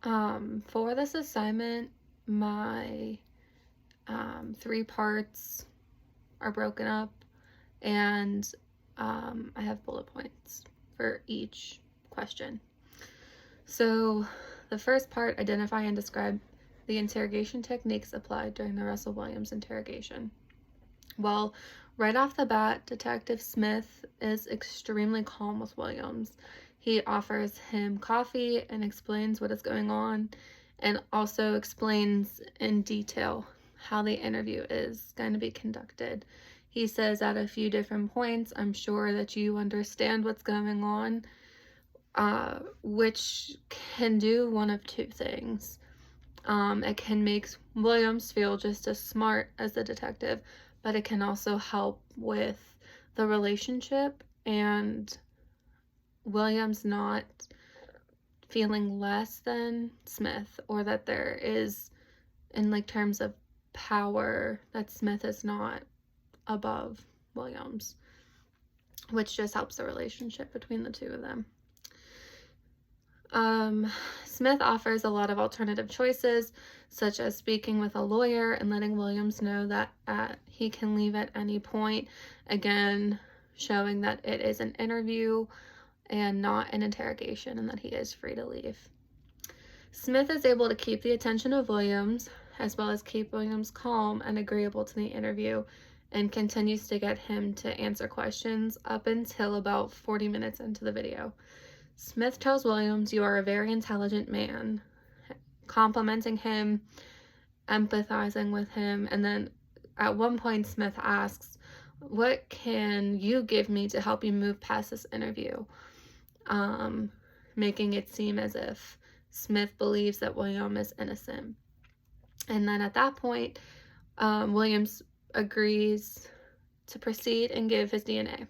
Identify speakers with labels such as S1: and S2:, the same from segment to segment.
S1: For this assignment, my 3 parts are broken up, and I have bullet points for each question. So the first part, identify and describe the interrogation techniques applied during the Russell Williams interrogation. Well, right off the bat, Detective Smith is extremely calm with Williams. He offers him coffee and explains what is going on, and also explains in detail how the interview is going to be conducted. He says at a few different points, I'm sure that you understand what's going on, which can do one of two things. It can make Williams feel just as smart as the detective, but it can also help with the relationship and Williams not feeling less than Smith, or that there is, in like terms of power, that Smith is not above Williams, which just helps the relationship between the two of them. Smith offers a lot of alternative choices, such as speaking with a lawyer and letting Williams know that he can leave at any point, again, showing that it is an interview and not an interrogation, and that he is free to leave. Smith is able to keep the attention of Williams, as well as keep Williams calm and agreeable to the interview, and continues to get him to answer questions up until about 40 minutes into the video. Smith tells Williams, "You are a very intelligent man," complimenting him, empathizing with him, and then at one point Smith asks, "What can you give me to help you move past this interview?" Making it seem as if Smith believes that William is innocent. And then at that point, Williams agrees to proceed and give his DNA.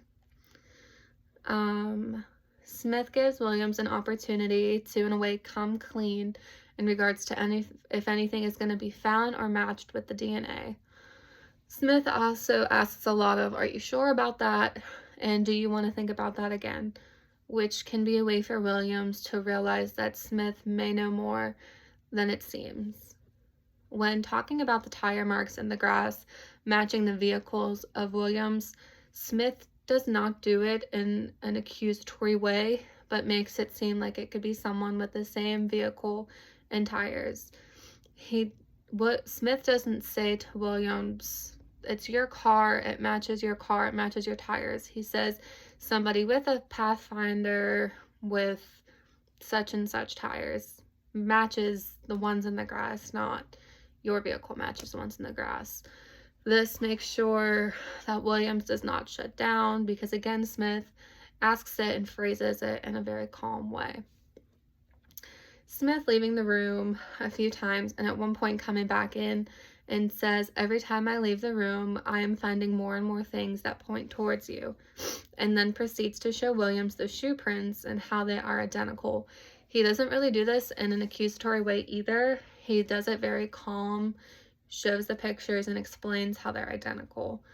S1: Smith gives Williams an opportunity to, in a way, come clean in regards to if anything is going to be found or matched with the DNA. Smith also asks a lot of, "Are you sure about that? And do you want to think about that again?" Which can be a way for Williams to realize that Smith may know more than it seems. When talking about the tire marks in the grass matching the vehicles of Williams, Smith does not do it in an accusatory way, but makes it seem like it could be someone with the same vehicle and tires. What Smith doesn't say to Williams, "It's your car, it matches your car, it matches your tires." He says, "Somebody with a Pathfinder with such and such tires matches the ones in the grass, not your vehicle matches the ones in the grass." This makes sure that Williams does not shut down, because again, Smith asks it and phrases it in a very calm way. Smith leaving the room a few times, and at one point coming back in, and says, "Every time I leave the room, I am finding more and more things that point towards you," and then proceeds to show Williams the shoe prints and how they are identical. He doesn't really do this in an accusatory way either. He does it very calm, shows the pictures, and explains how they're identical.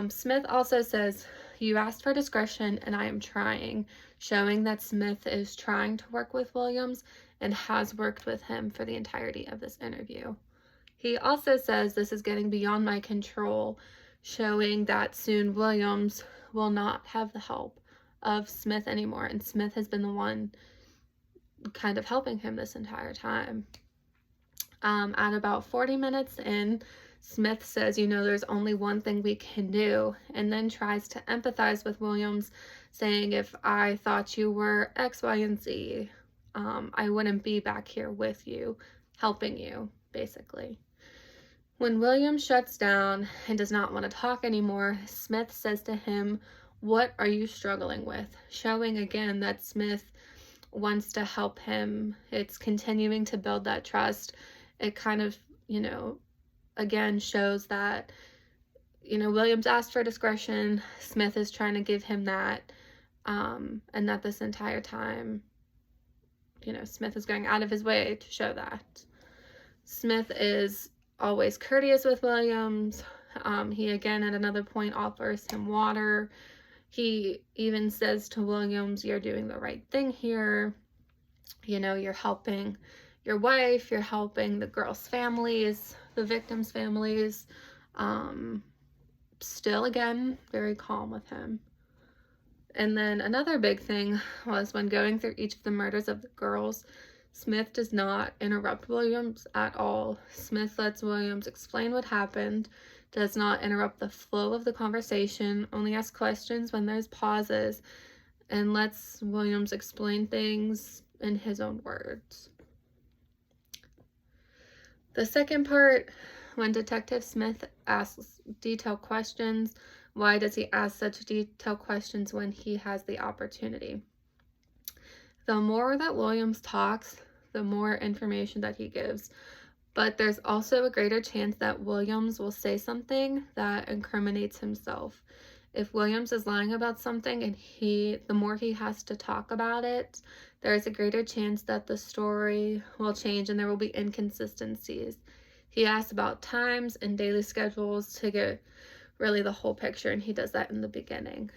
S1: Smith also says, "You asked for discretion and I am trying," showing that Smith is trying to work with Williams and has worked with him for the entirety of this interview. He also says, "This is getting beyond my control," showing that soon Williams will not have the help of Smith anymore, and Smith has been the one kind of helping him this entire time. At about 40 minutes in, Smith says, "There's only one thing we can do," and then tries to empathize with Williams, saying, "If I thought you were X, Y, and Z, I wouldn't be back here with you, helping you," basically. When Williams shuts down and does not want to talk anymore, Smith says to him, "What are you struggling with?" Showing again that Smith wants to help him. It's continuing to build that trust. It kind of, again shows that, Williams asked for discretion. Smith is trying to give him that, and that this entire time, Smith is going out of his way to show that. Smith is always courteous with Williams. He again at another point offers him water. He even says to Williams, "You're doing the right thing here." You know, you're helping your wife, you're helping the girls' families, the victims' families. Still, again, very calm with him. And then another big thing was when going through each of the murders of the girls, Smith does not interrupt Williams at all. Smith lets Williams explain what happened, does not interrupt the flow of the conversation, only asks questions when there's pauses, and lets Williams explain things in his own words. The second part, when Detective Smith asks detailed questions, why does he ask such detailed questions when he has the opportunity? The more that Williams talks, the more information that he gives. But there's also a greater chance that Williams will say something that incriminates himself. If Williams is lying about something and the more he has to talk about it, there's a greater chance that the story will change and there will be inconsistencies. He asks about times and daily schedules to get really the whole picture, and he does that in the beginning.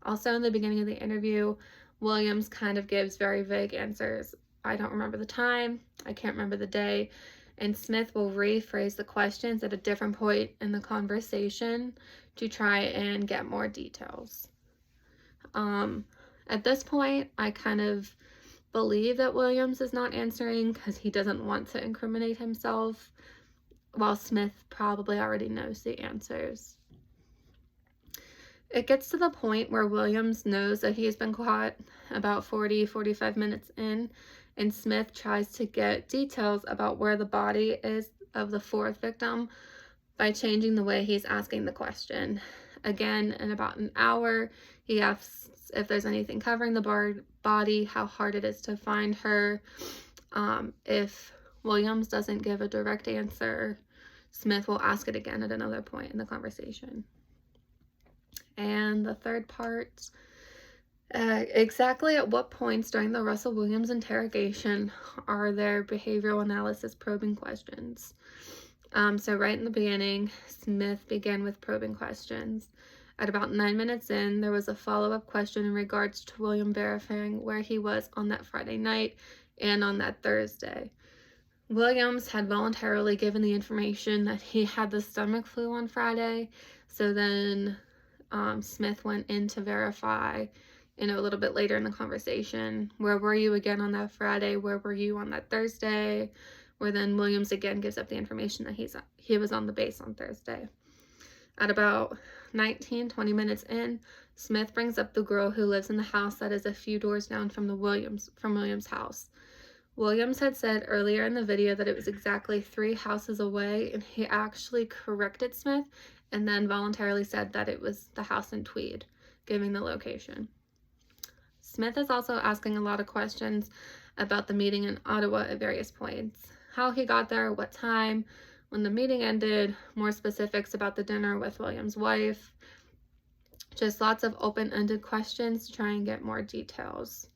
S1: Also, in the beginning of the interview, Williams kind of gives very vague answers. I don't remember the time, I can't remember the day, and Smith will rephrase the questions at a different point in the conversation to try and get more details. At this point, I kind of believe that Williams is not answering because he doesn't want to incriminate himself, while Smith probably already knows the answers. It gets to the point where Williams knows that he's been caught about 45 minutes in, and Smith tries to get details about where the body is of the fourth victim by changing the way he's asking the question. Again, in about an hour, he asks if there's anything covering the body, how hard it is to find her. If Williams doesn't give a direct answer, Smith will ask it again at another point in the conversation. And the third part, exactly at what points during the Russell Williams interrogation are there behavioral analysis probing questions? So right in the beginning, Smith began with probing questions. At about 9 minutes in, there was a follow-up question in regards to William verifying where he was on that Friday night and on that Thursday. Williams had voluntarily given the information that he had the stomach flu on Friday, so then Smith went in to verify, a little bit later in the conversation, where were you again on that Friday? Where were you on that Thursday? Where then Williams again gives up the information that he was on the base on Thursday. At about 20 minutes in, Smith brings up the girl who lives in the house that is a few doors down from Williams' house. Williams had said earlier in the video that it was exactly 3 houses away, and he actually corrected Smith and then voluntarily said that it was the house in Tweed, giving the location. Smith is also asking a lot of questions about the meeting in Ottawa at various points. How he got there, what time, when the meeting ended, more specifics about the dinner with Williams' wife. Just lots of open-ended questions to try and get more details.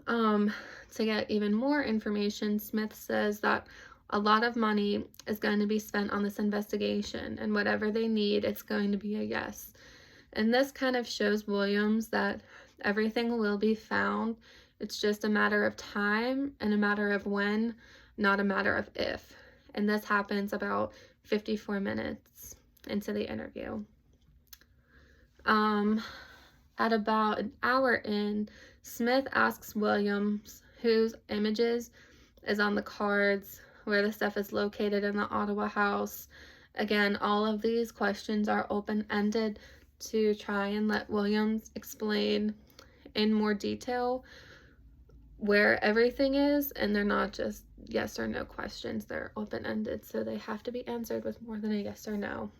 S1: To get even more information, Smith says that a lot of money is going to be spent on this investigation, and whatever they need, it's going to be a yes. And this kind of shows Williams that everything will be found. It's just a matter of time and a matter of when, not a matter of if. And this happens about 54 minutes into the interview. At about an hour in, Smith asks Williams whose images is on the cards, where the stuff is located in the Ottawa house. Again, all of these questions are open-ended to try and let Williams explain in more detail where everything is, and they're not just yes or no questions. They're open-ended, so they have to be answered with more than a yes or no.